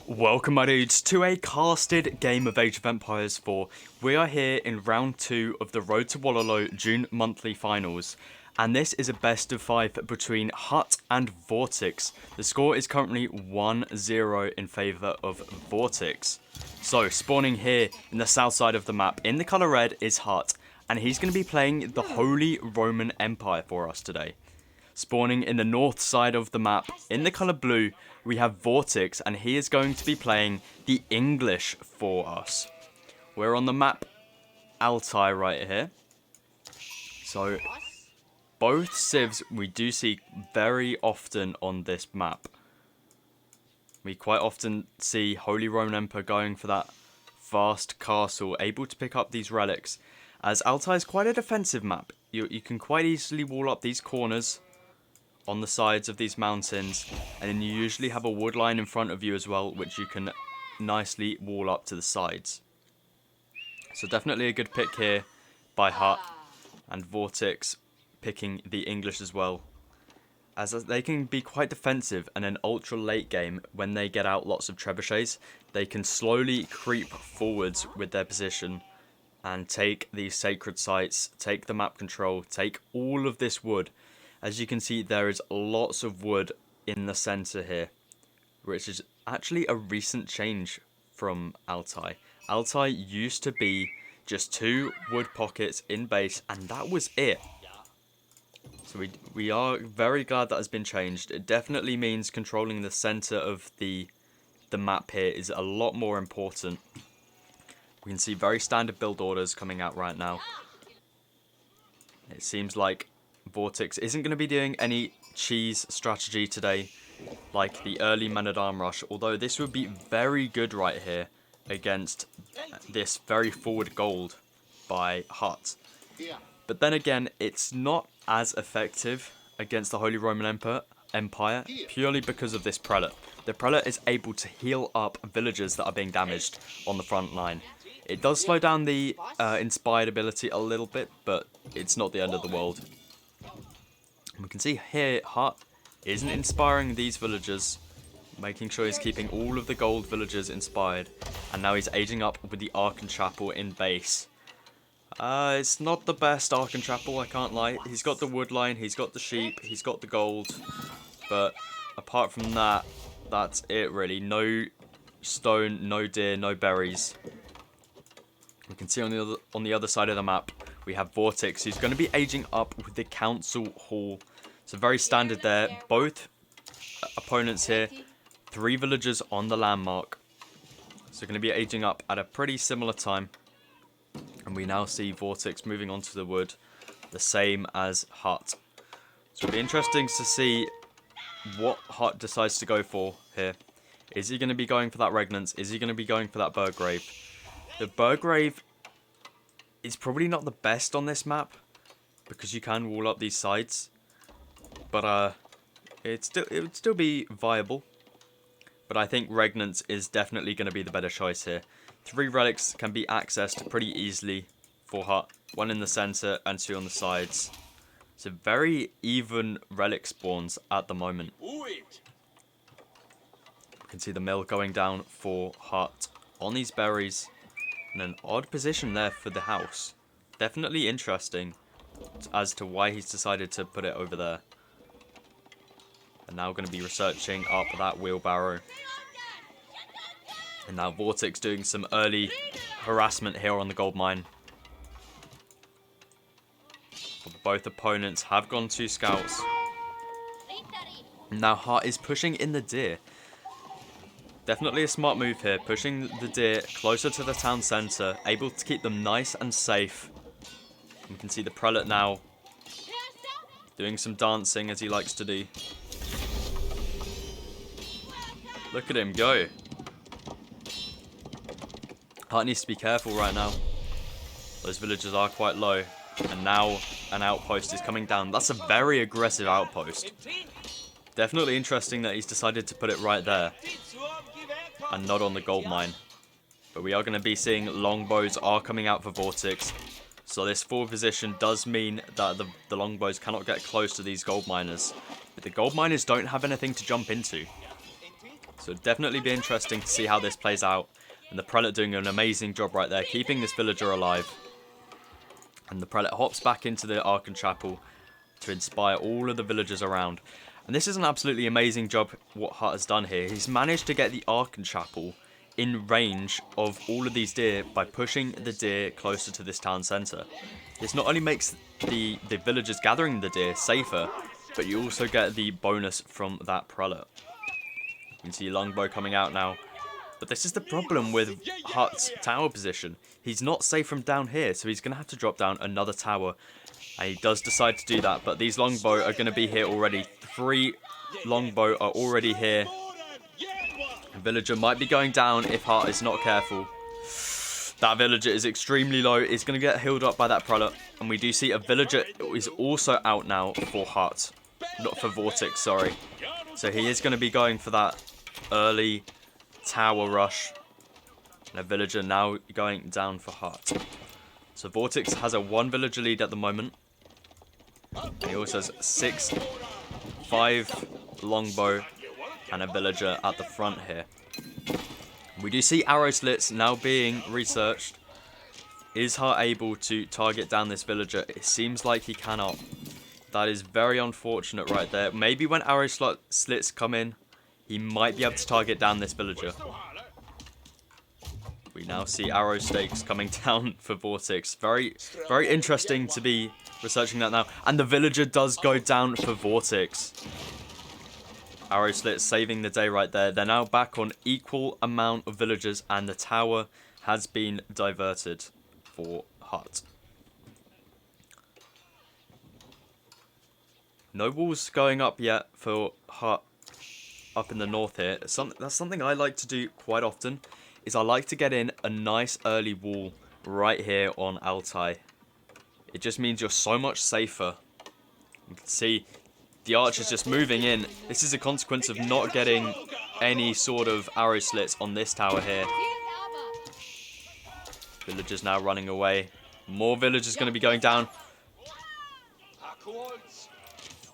Welcome my dudes to a casted game of Age of Empires 4. We are here in round 2 of the Road to Wololo June monthly finals. And this is a best of 5 between HuT and Vortix. The score is currently 1-0 in favour of Vortix. So spawning here in the south side of the map in the colour red is HuT. And he's going to be playing the Holy Roman Empire for us today. Spawning in the north side of the map, in the colour blue, we have Vortix, and he is going to be playing the English for us. We're on the map Altai right here. So, both civs we do see very often on this map. We quite often see Holy Roman Emperor going for that vast castle, able to pick up these relics. As Altai is quite a defensive map, you can quite easily wall up these corners on the sides of these mountains, and then you usually have a wood line in front of you as well, which you can nicely wall up to the sides. So definitely a good pick here by HuT, and Vortix picking the English as well, as they can be quite defensive, and in ultra late game when they get out lots of trebuchets, they can slowly creep forwards with their position and take these sacred sites, take the map control, take all of this wood. As you can see, there is lots of wood in the center here, which is actually a recent change from Altai. Altai used to be just 2 wood pockets in base, and that was it. So we are very glad that has been changed. It definitely means controlling the center of the map here is a lot more important. We can see very standard build orders coming out right now. It seems like Vortix isn't going to be doing any cheese strategy today, like the early man-at-arm rush, although this would be very good right here against this very forward gold by HuT. But then again, it's not as effective against the Holy Roman Empire purely because of this prelate. The prelate is able to heal up villagers that are being damaged on the front line. It does slow down the inspired ability a little bit, but it's not the end of the world. We can see here HuT isn't inspiring these villagers, making sure he's keeping all of the gold villagers inspired, and now he's aging up with the Archon Chapel in base. It's not the best Archon Chapel, I can't lie. He's got the wood line, he's got the sheep, he's got the gold, but apart from that, that's it really. No stone, no deer, no berries. We can see on the other side of the map, we have Vortix, who's going to be aging up with the Council Hall. So very standard there. Both opponents here, 3 villagers on the landmark. So going to be aging up at a pretty similar time. And we now see Vortix moving onto the wood, the same as HuT. So it'll be interesting to see what HuT decides to go for here. Is he going to be going for that Regnance? Is he going to be going for that Burgrave? The Burgrave is probably not the best on this map, because you can wall up these sides. But it would still be viable. But I think Regnance is definitely going to be the better choice here. 3 relics can be accessed pretty easily for HuT. 1 in the center and 2 on the sides. So very even relic spawns at the moment. You can see the mill going down for HuT on these berries. And an odd position there for the house. Definitely interesting as to why he's decided to put it over there. And now going to be researching up that wheelbarrow. And now Vortix doing some early harassment here on the gold mine. But both opponents have gone 2 scouts. Now HuT is pushing in the deer. Definitely a smart move here, pushing the deer closer to the town centre, able to keep them nice and safe. You can see the prelate now doing some dancing as he likes to do. Look at him go. HuT needs to be careful right now. Those villagers are quite low. And now an outpost is coming down. That's a very aggressive outpost. Definitely interesting that he's decided to put it right there and not on the gold mine. But we are going to be seeing longbows are coming out for Vortix. So this forward position does mean that the longbows cannot get close to these gold miners. But the gold miners don't have anything to jump into. So definitely be interesting to see how this plays out. And the Prelate doing an amazing job right there, keeping this villager alive. And the Prelate hops back into the Archon Chapel to inspire all of the villagers around. And this is an absolutely amazing job what HuT has done here. He's managed to get the Archon Chapel in range of all of these deer by pushing the deer closer to this town centre. This not only makes the villagers gathering the deer safer, but you also get the bonus from that Prelate. You can see Longbow coming out now. But this is the problem with HuT's tower position. He's not safe from down here, so he's going to have to drop down another tower. And he does decide to do that, but these Longbow are going to be here already. 3 Longbow are already here. A villager might be going down if HuT is not careful. That villager is extremely low. It's going to get healed up by that Prelate. And we do see a villager is also out now for HuT. Not for Vortix, sorry. So he is going to be going for that early tower rush. And a villager now going down for HuT. So Vortix has a 1 villager lead at the moment. And he also has 5 Longbow and a villager at the front here. We do see arrow slits now being researched. Is HuT able to target down this villager? It seems like he cannot. That is very unfortunate right there. Maybe when arrow slits come in, he might be able to target down this villager. We now see arrow stakes coming down for Vortix. Very interesting to be researching that now. And the villager does go down for Vortix. Arrow slits saving the day right there. They're now back on equal amount of villagers, and the tower has been diverted for HuT. No walls going up yet for HuT up in the north here. That's something I like to do quite often, is I like to get in a nice early wall right here on Altai. It just means you're so much safer. You can see the archers just moving in. This is a consequence of not getting any sort of arrow slits on this tower here. Villagers now running away. More villagers going to be going down.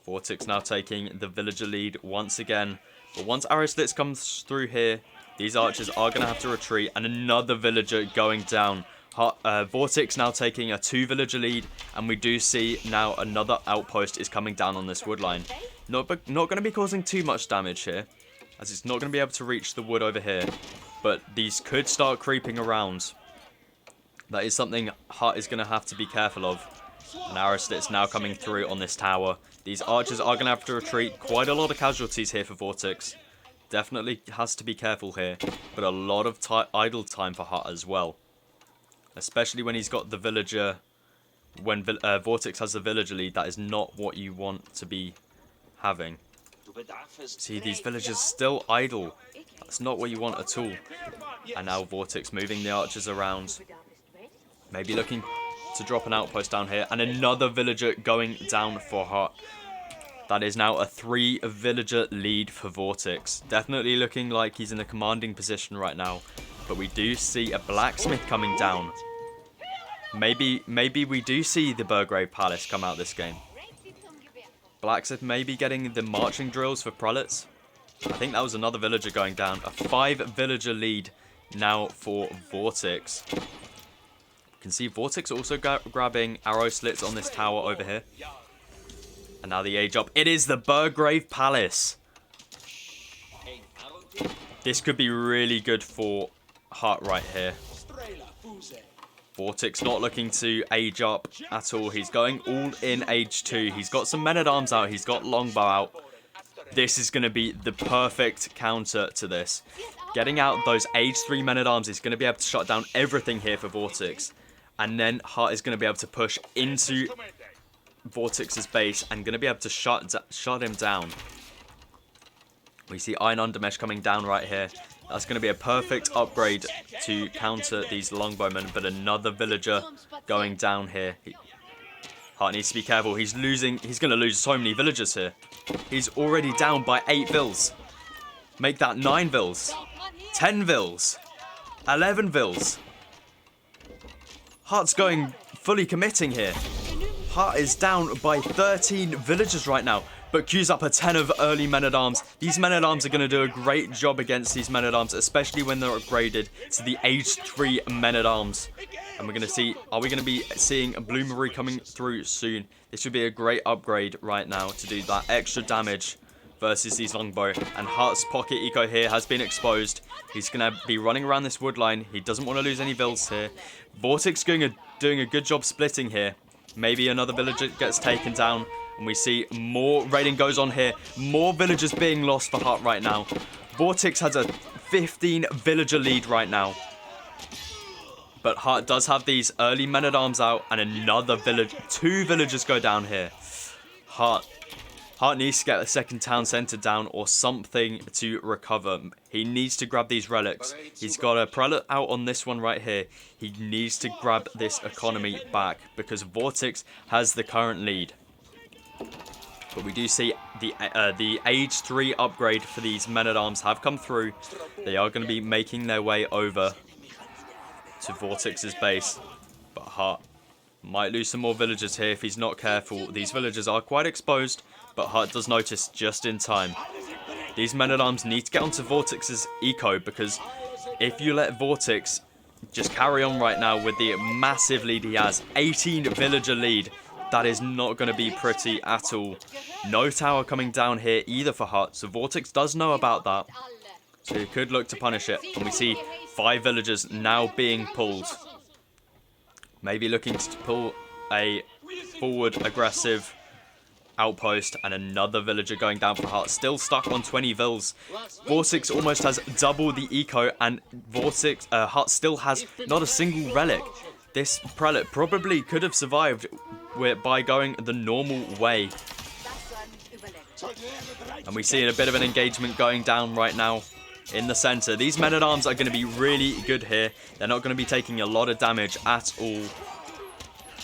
Vortix now taking the villager lead once again. But once arrow slits comes through here, these archers are going to have to retreat. And another villager going down. Vortix now taking a 2 villager lead, and we do see now another outpost is coming down on this wood line. Not going to be causing too much damage here, as it's not going to be able to reach the wood over here, but these could start creeping around. That is something HuT is going to have to be careful of. And arrow slits now coming through on this tower. These archers are going to have to retreat. Quite a lot of casualties here for Vortix. Definitely has to be careful here, but a lot of idle time for HuT as well. Especially when he's got the villager, when Vortix has the villager lead, that is not what you want to be having. See, these villagers still idle. That's not what you want at all. And now Vortix moving the archers around. Maybe looking to drop an outpost down here. And another villager going down for HuT. That is now a 3 villager lead for Vortix. Definitely looking like he's in a commanding position right now. But we do see a blacksmith coming down. Maybe we do see the Burgrave Palace come out this game. Blacksmith maybe getting the marching drills for prelates. I think that was another villager going down. A 5 villager lead now for Vortix. You can see Vortix also grabbing arrow slits on this tower over here. And now the age up. It is the Burgrave Palace. This could be really good for HuT right here. Vortix not looking to age up at all. He's going all in age 2. He's got some men-at-arms out. He's got longbow out. This is going to be the perfect counter to this. Getting out those age 3 men-at-arms is going to be able to shut down everything here for Vortix. And then HuT is going to be able to push into Vortix's base and going to be able to shut him down. We see Iron Undermesh coming down right here. That's going to be a perfect upgrade to counter these longbowmen, but another villager going down here. HuT needs to be careful. He's going to lose so many villagers here. He's already down by 8 vills. Make that 9 vills. 10 vills. 11 vills. HuT's going fully committing here. HuT is down by 13 villagers right now. but queues up a 10 of early men-at-arms. These men-at-arms are going to do a great job against these men-at-arms, especially when they're upgraded to the Age 3 men-at-arms. And we're going to see, are we going to be seeing a Bloomery coming through soon? This would be a great upgrade right now to do that extra damage versus these longbow. And HuT's pocket eco here has been exposed. He's going to be running around this wood line. He doesn't want to lose any vills here. Vortix doing a good job splitting here. Maybe another villager gets taken down. And we see more raiding goes on here. More villagers being lost for HuT right now. Vortix has a 15 villager lead right now. But HuT does have these early men-at-arms out. And another village. 2 villagers go down here. HuT needs to get a second town centre down or something to recover. He needs to grab these relics. He's got a prelate out on this one right here. He needs to grab this economy back because Vortix has the current lead. But we do see the Age 3 upgrade for these men-at-arms have come through. They are going to be making their way over to Vortix's base. But HuT might lose some more villagers here if he's not careful. These villagers are quite exposed, but HuT does notice just in time. These men-at-arms need to get onto Vortix's eco because if you let Vortix just carry on right now with the massive lead he has, 18 villager lead, that is not going to be pretty at all. No tower coming down here either for HuT, so Vortix does know about that. So he could look to punish it, and we see 5 villagers now being pulled. Maybe looking to pull a forward aggressive outpost, and another villager going down for HuT. Still stuck on 20 vills. Vortix almost has double the eco, and HuT still has not a single relic. This prelate probably could have survived by going the normal way. And we see a bit of an engagement going down right now in the center. These men-at-arms are going to be really good here. They're not going to be taking a lot of damage at all.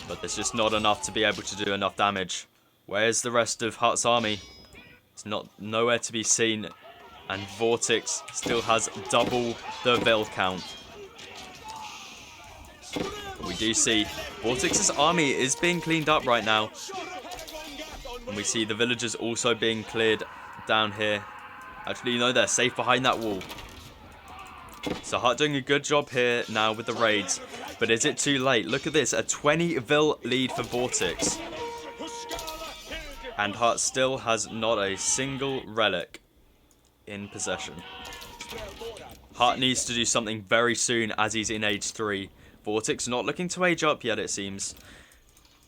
But there's just not enough to be able to do enough damage. Where's the rest of HuT's army? It's nowhere to be seen. And Vortix still has double the vill count. But we do see Vortix's army is being cleaned up right now. And we see the villagers also being cleared down here. Actually, no, they're safe behind that wall. So HuT doing a good job here now with the raids. But is it too late? Look at this, a 20 vill lead for Vortix. And HuT still has not a single relic in possession. HuT needs to do something very soon as he's in Age 3. Vortix not looking to age up yet, it seems.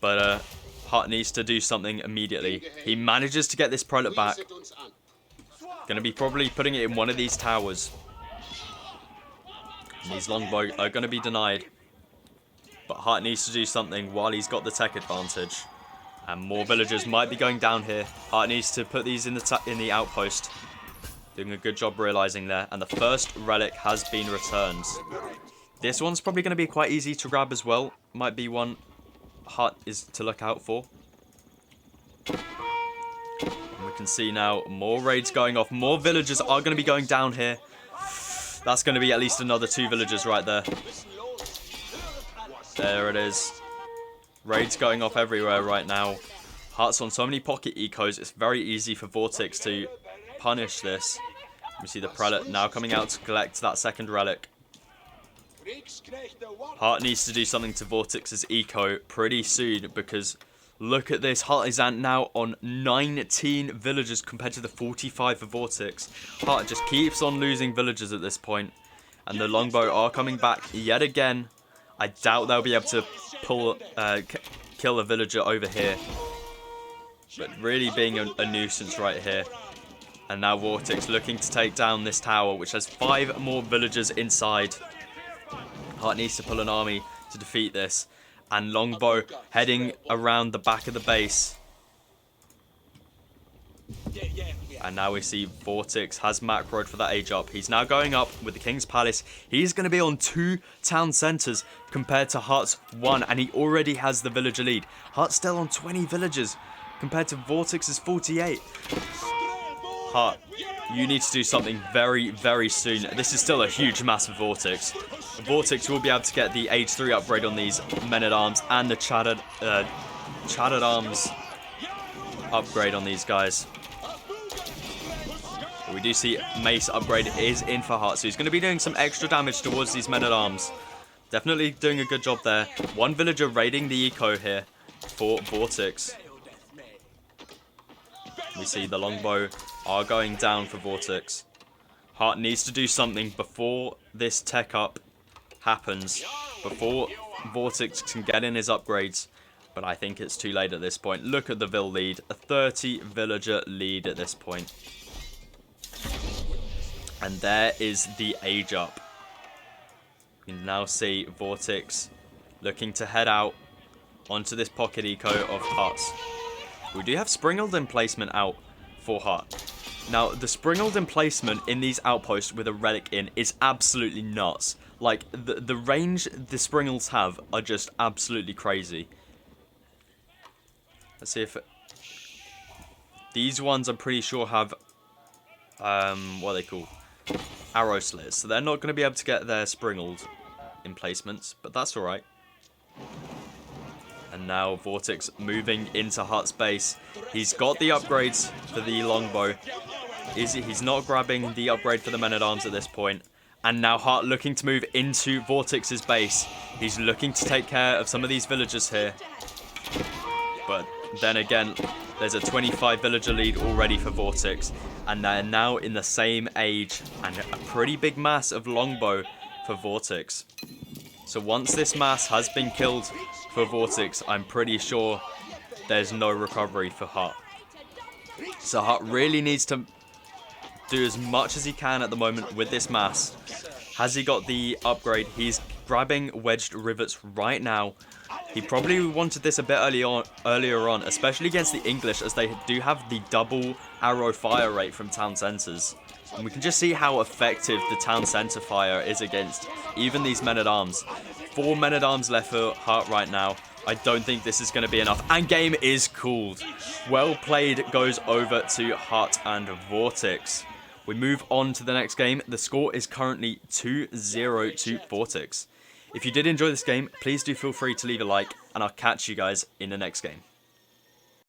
But HuT needs to do something immediately. He manages to get this prelate back. Going to be probably putting it in one of these towers. And these longbow are going to be denied. But HuT needs to do something while he's got the tech advantage. And more villagers might be going down here. HuT needs to put these in the outpost. Doing a good job realizing there. And the first relic has been returned. This one's probably going to be quite easy to grab as well. Might be one HuT is to look out for. And we can see now more raids going off. More villagers are going to be going down here. That's going to be at least another 2 villagers right there. There it is. Raids going off everywhere right now. HuT's on so many pocket ecos. It's very easy for Vortix to punish this. We see the prelate now coming out to collect that second relic. HuT needs to do something to Vortix's eco pretty soon because look at this. HuT is now on 19 villagers compared to the 45 for Vortix. HuT just keeps on losing villagers at this point. And the longbow are coming back yet again. I doubt they'll be able to kill a villager over here. But really being a nuisance right here. And now Vortix looking to take down this tower, which has 5 more villagers inside. HuT needs to pull an army to defeat this. And longbow heading around the back of the base. And now we see Vortix has macroed for that age up. He's now going up with the King's Palace. He's going to be on 2 town centres compared to HuT's 1. And he already has the villager lead. HuT's still on 20 villagers compared to Vortix's 48. HuT, you need to do something very, very soon. This is still a huge mass for Vortix. Vortix will be able to get the Age 3 upgrade on these men-at-arms and the Chattered Arms upgrade on these guys. But we do see mace upgrade is in for HuT, so he's going to be doing some extra damage towards these men-at-arms. Definitely doing a good job there. One villager raiding the eco here for Vortix. We see the longbow are going down for Vortix. HuT needs to do something before this tech up happens, before Vortix can get in his upgrades, but I think it's too late at this point. Look at the vill lead, a 30 villager lead at this point. And there is the age up. You can now see Vortix looking to head out onto this pocket eco of HuT's. We do have Springald emplacement out for HuT. Now, the Springald emplacement in these outposts with a relic in is absolutely nuts. Like, the range the Springalds have are just absolutely crazy. Let's see if... These ones I'm pretty sure have... what are they called? Arrow slits. So they're not going to be able to get their Springald emplacements, but that's alright. And now Vortix moving into HuT's base. He's got the upgrades for the longbow. He's not grabbing the upgrade for the men-at-arms at this point. And now HuT looking to move into Vortix's base. He's looking to take care of some of these villagers here. But then again, there's a 25 villager lead already for Vortix. And they're now in the same age. And a pretty big mass of longbow for Vortix. So once this mass has been killed for Vortix, I'm pretty sure there's no recovery for HuT. So HuT really needs to do as much as he can at the moment with this mass. Has he got the upgrade? He's grabbing wedged rivets right now. He probably wanted this a bit earlier on, especially against the English, as they do have the double arrow fire rate from town centres. And we can just see how effective the town centre fire is against even these men-at-arms. 4 men-at-arms left for HuT right now. I don't think this is going to be enough. And game is called. Well played goes over to HuT and Vortix. We move on to the next game. The score is currently 2-0 to Vortix. If you did enjoy this game, please do feel free to leave a like, and I'll catch you guys in the next game.